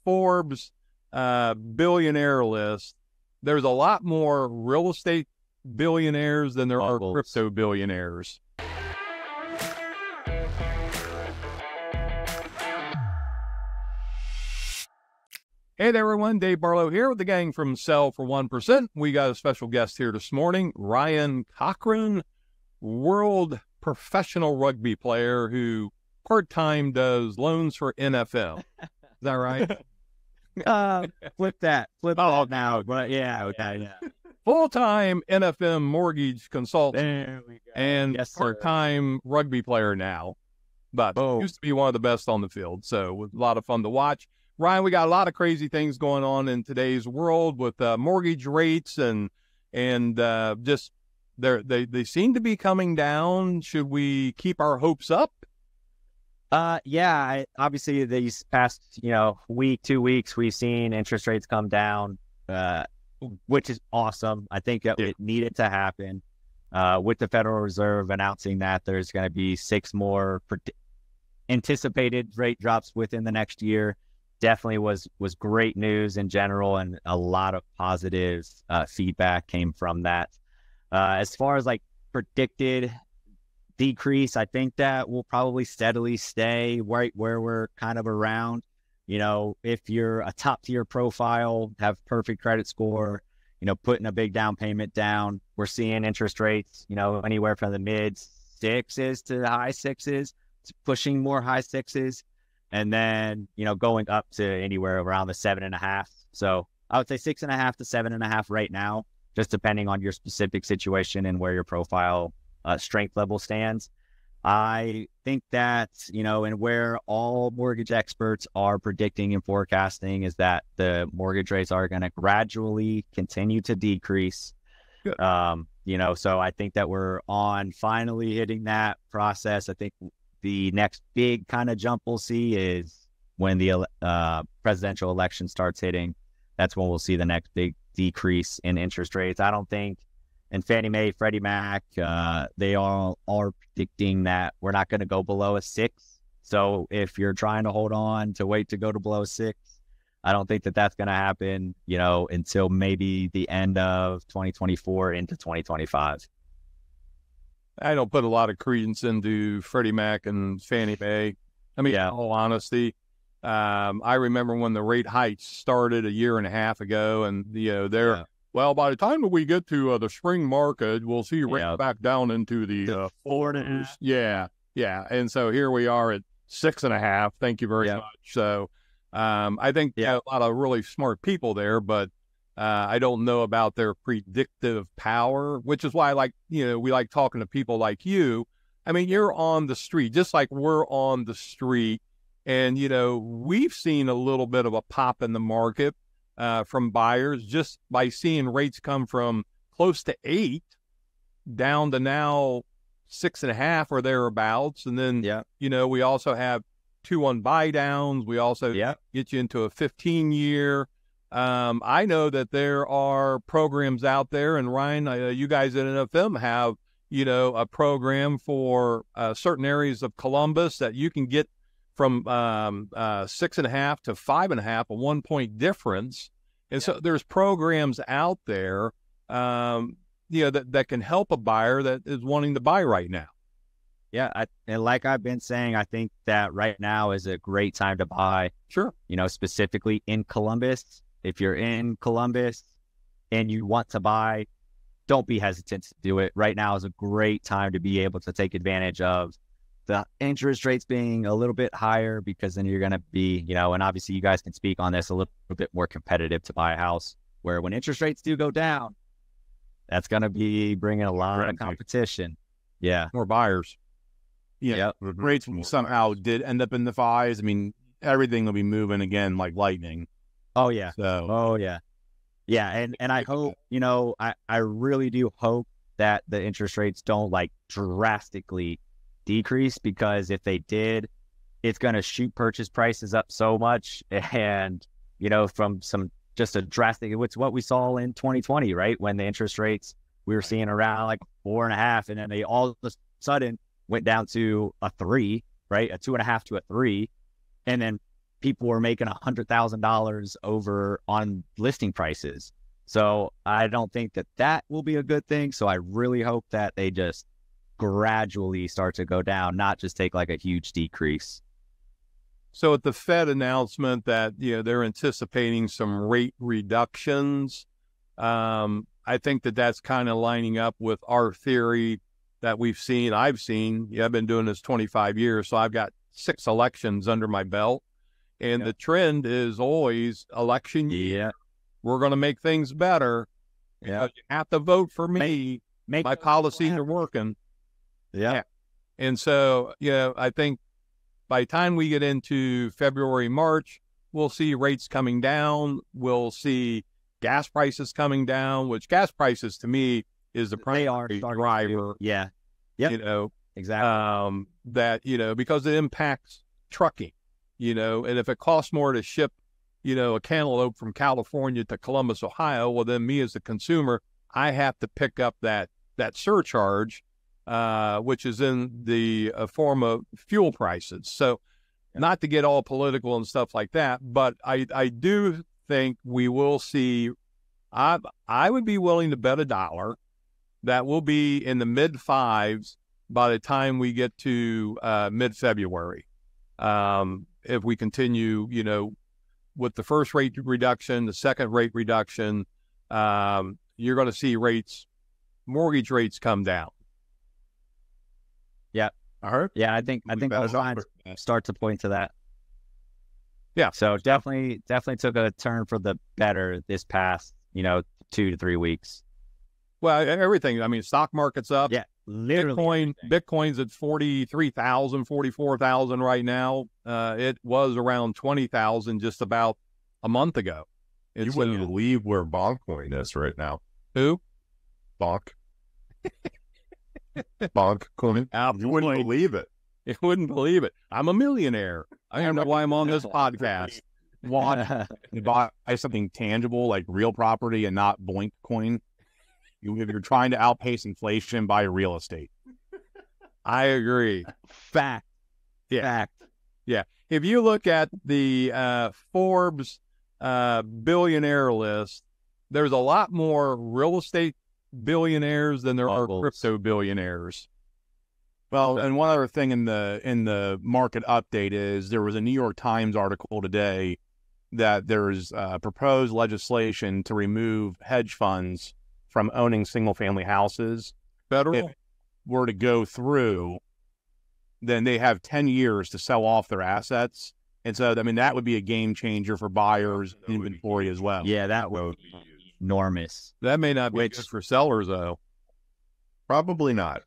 Forbes billionaire list, there's a lot more real estate billionaires than there are crypto billionaires. Hey there, everyone. Dave Barlow here with the gang from Sell for 1%. We got a special guest here this morning, Ryan Cochran, world professional rugby player who part-time does loans for NFL. Is that right? Flip that now. But yeah, okay, yeah. Full-time NFM mortgage consultant. There we go. And yes, part-time rugby player now. But used to be one of the best on the field. So it was a lot of fun to watch. Ryan, we got a lot of crazy things going on in today's world with mortgage rates and just they seem to be coming down. Should we keep our hopes up? Obviously these past, week, 2 weeks, we've seen interest rates come down, which is awesome. I think that it needed to happen with the Federal Reserve announcing that there's going to be 6 more anticipated rate drops within the next year. Definitely was great news in general, and a lot of positive feedback came from that. As far as like predicted decrease, I think that will probably steadily stay right where we're kind of around. If you're a top tier profile, have perfect credit score, putting a big down payment down, we're seeing interest rates, anywhere from the mid 6s to the high 6s, pushing more high 6s. And then, going up to anywhere around the 7.5. So I would say 6.5 to 7.5 right now, just depending on your specific situation and where your profile strength level stands. I think that, and where all mortgage experts are predicting and forecasting is that the mortgage rates are going to gradually continue to decrease. Good. So I think that we're on finally hitting that process. I think the next big kind of jump we'll see is when the presidential election starts hitting. That's when we'll see the next big decrease in interest rates. I don't think, and Fannie Mae, Freddie Mac, they all are predicting that we're not going to go below a 6. So if you're trying to hold on to wait to go to below 6, I don't think that that's going to happen, until maybe the end of 2024 into 2025. I don't put a lot of credence into Freddie Mac and Fannie Mae. I mean, in all honesty, I remember when the rate hikes started a year and a half ago, and well, by the time that we get to the spring market, we'll see rates back down into the 4.5. Yeah. And so here we are at 6.5. Thank you very much. So I think a lot of really smart people there, but I don't know about their predictive power, which is why we like talking to people like you. I mean, you're on the street, just like we're on the street. And, we've seen a little bit of a pop in the market from buyers just by seeing rates come from close to 8 down to now 6.5 or thereabouts. And then, we also have 2-1 buy downs. We also get you into a 15-year. I know that there are programs out there, and Ryan, you guys at NFM have, a program for certain areas of Columbus that you can get from 6.5 to 5.5, a 1-point difference. And so there's programs out there, that can help a buyer that is wanting to buy right now. Yeah, and like I've been saying, I think that right now is a great time to buy. Sure. Specifically in Columbus. If you're in Columbus and you want to buy, don't be hesitant to do it. Right now is a great time to be able to take advantage of the interest rates being a little bit higher, because then you're going to be, and obviously you guys can speak on this, a little bit more competitive to buy a house, where when interest rates do go down, that's going to be bringing a lot of competition. Yeah. More buyers. Rates somehow did end up in the 5s. I mean, everything will be moving again like lightning. Oh, yeah. So, Yeah. And I hope, I really do hope that the interest rates don't drastically decrease, because if they did, it's going to shoot purchase prices up so much. And, from just a drastic, it's what we saw in 2020, right? When the interest rates, we were seeing around 4.5, and then they all of a sudden went down to a 3, right? A 2.5 to a 3. And then people were making $100,000 over on listing prices. So I don't think that will be a good thing. So I really hope that they just gradually start to go down, not just take like a huge decrease. So at the Fed announcement that, they're anticipating some rate reductions, I think that's kind of lining up with our theory that I've seen. I've been doing this 25 years, so I've got 6 elections under my belt. And the trend is always election year. Yeah. We're going to make things better. Yeah. You have to vote for me. My policies are working. Yeah. And so, I think by the time we get into February, March, we'll see rates coming down. We'll see gas prices coming down, which gas prices to me is the primary driver. Yeah. Yep. Exactly. Because it impacts trucking, and if it costs more to ship, a cantaloupe from California to Columbus, Ohio, well, then me as the consumer, I have to pick up that surcharge, which is in the form of fuel prices. So not to get all political and stuff like that, but I do think we will see, I would be willing to bet $1 that will be in the mid 5s by the time we get to mid-February. If we continue, with the first rate reduction, the second rate reduction, you're going to see mortgage rates come down. Yeah. I heard. Yeah, I think the signs start to point to that. Yeah. So definitely took a turn for the better this past, 2 to 3 weeks. Well, everything. I mean, stock market's up. Yeah, literally. Bitcoin's at 43,000, 44,000 right now. It was around 20,000 just about a month ago. You wouldn't believe where Boncoin is right now. Who? Bonk. Boncoin. You wouldn't believe it. You wouldn't believe it. I'm a millionaire. I don't know why I'm on this podcast. You buy something tangible like real property and not Boink coin. If you're trying to outpace inflation, buy real estate. I agree. Fact. Yeah. Fact. Yeah. If you look at the Forbes billionaire list, there's a lot more real estate billionaires than there are crypto billionaires. Well, and one other thing in the market update is there was a New York Times article today that there's proposed legislation to remove hedge funds from owning single-family houses. Federal? If it were to go through, then they have 10 years to sell off their assets. And so, I mean, that would be a game changer for buyers' inventory as well. Yeah, that would be enormous. That may not be good for sellers, though. Probably not.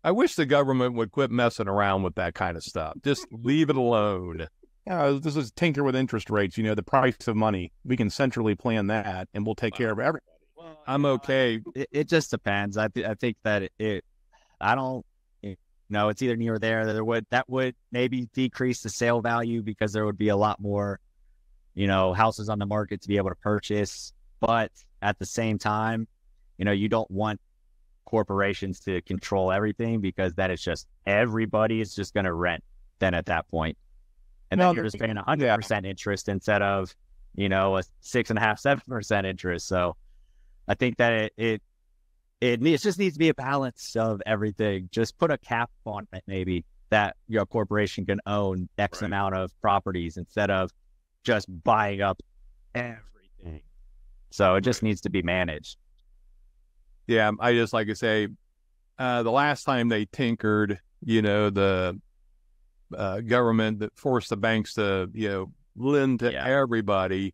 I wish the government would quit messing around with that kind of stuff. Just leave it alone. This is tinker with interest rates, the price of money. We can centrally plan that, and we'll take care of everybody. I'm okay. It just depends. I think that I don't know. It's either near or there. That would maybe decrease the sale value because there would be a lot more, houses on the market to be able to purchase. But at the same time, you don't want corporations to control everything because that is just everybody is just going to rent then at that point. And then you're just paying 100% interest instead of, a 6.5%, 7% interest. So I think that it just needs to be a balance of everything. Just put a cap on it, maybe, that your corporation can own X amount of properties instead of just buying up everything. So it just needs to be managed. Yeah, I just like to say, the last time they tinkered, the government that forced the banks to, lend to everybody,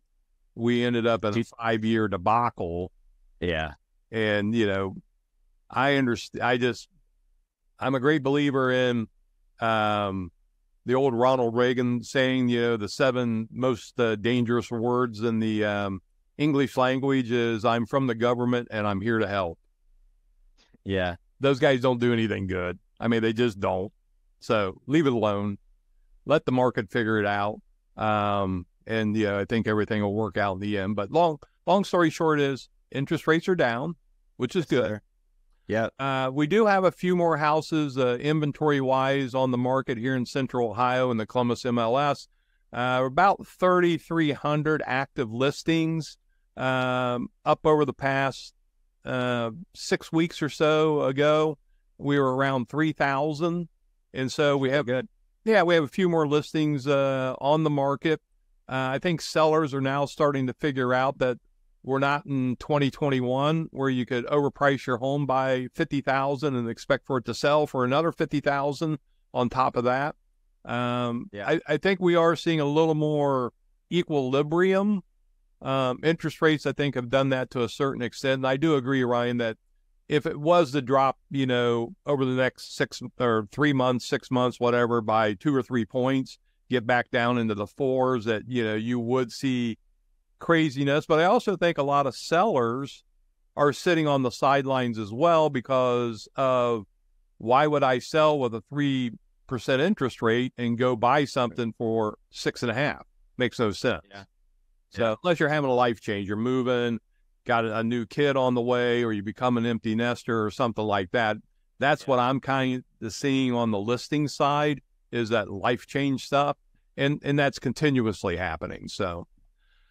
we ended up in a 5-year debacle. Yeah. And, I understand. I'm a great believer in the old Ronald Reagan saying, the 7 most dangerous words in the English language is I'm from the government and I'm here to help. Yeah. Those guys don't do anything good. I mean, they just don't. So leave it alone. Let the market figure it out. And I think everything will work out in the end. But long story short is interest rates are down, which is good. Yeah. We do have a few more houses inventory-wise on the market here in Central Ohio in the Columbus MLS. about 3,300 active listings up over the past 6 weeks or so ago. We were around 3,000. And so we have we have a few more listings on the market. I think sellers are now starting to figure out that we're not in 2021 where you could overprice your home by 50,000 and expect for it to sell for another 50,000 on top of that. I think we are seeing a little more equilibrium. Interest rates, I think, have done that to a certain extent. And I do agree, Ryan, that if it was to drop, over the next 3 months, 6 months, whatever, by 2 or 3 points, get back down into the fours, that, you would see craziness. But I also think a lot of sellers are sitting on the sidelines as well because of why would I sell with a 3% interest rate and go buy something for 6.5%? Makes no sense. Yeah. So unless you're having a life change, you're moving, got a new kid on the way, or you become an empty nester or something like that. That's what I'm kind of seeing on the listing side, is that life change stuff. And that's continuously happening. So,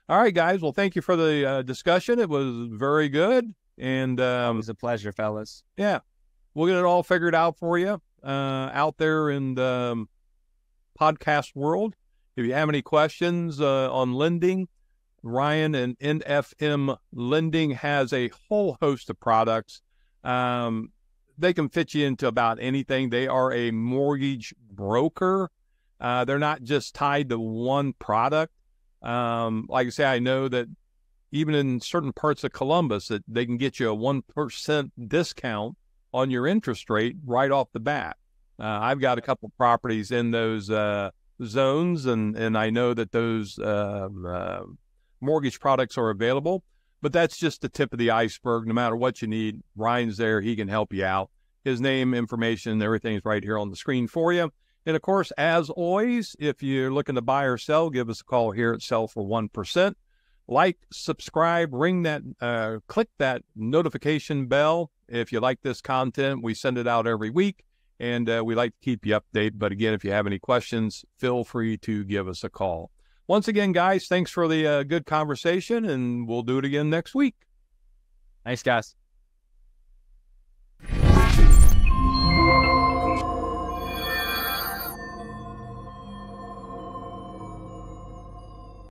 all right, guys. Well, thank you for the discussion. It was very good. And it was a pleasure, fellas. Yeah. We'll get it all figured out for you out there in the podcast world. If you have any questions on lending, Ryan and NFM Lending has a whole host of products. They can fit you into about anything. They are a mortgage broker. They're not just tied to one product. Like I say, I know that even in certain parts of Columbus, that they can get you a 1% discount on your interest rate right off the bat. I've got a couple properties in those zones, and I know that those mortgage products are available. But that's just the tip of the iceberg. No matter what you need, Ryan's there. He can help you out. His name, information, everything's right here on the screen for you. And, of course, as always, if you're looking to buy or sell, give us a call here at Sell for 1%. Like, subscribe, ring that, click that notification bell. If you like this content, we send it out every week, and we like to keep you updated. But, again, if you have any questions, feel free to give us a call. Once again, guys, thanks for the good conversation, and we'll do it again next week. Thanks, guys.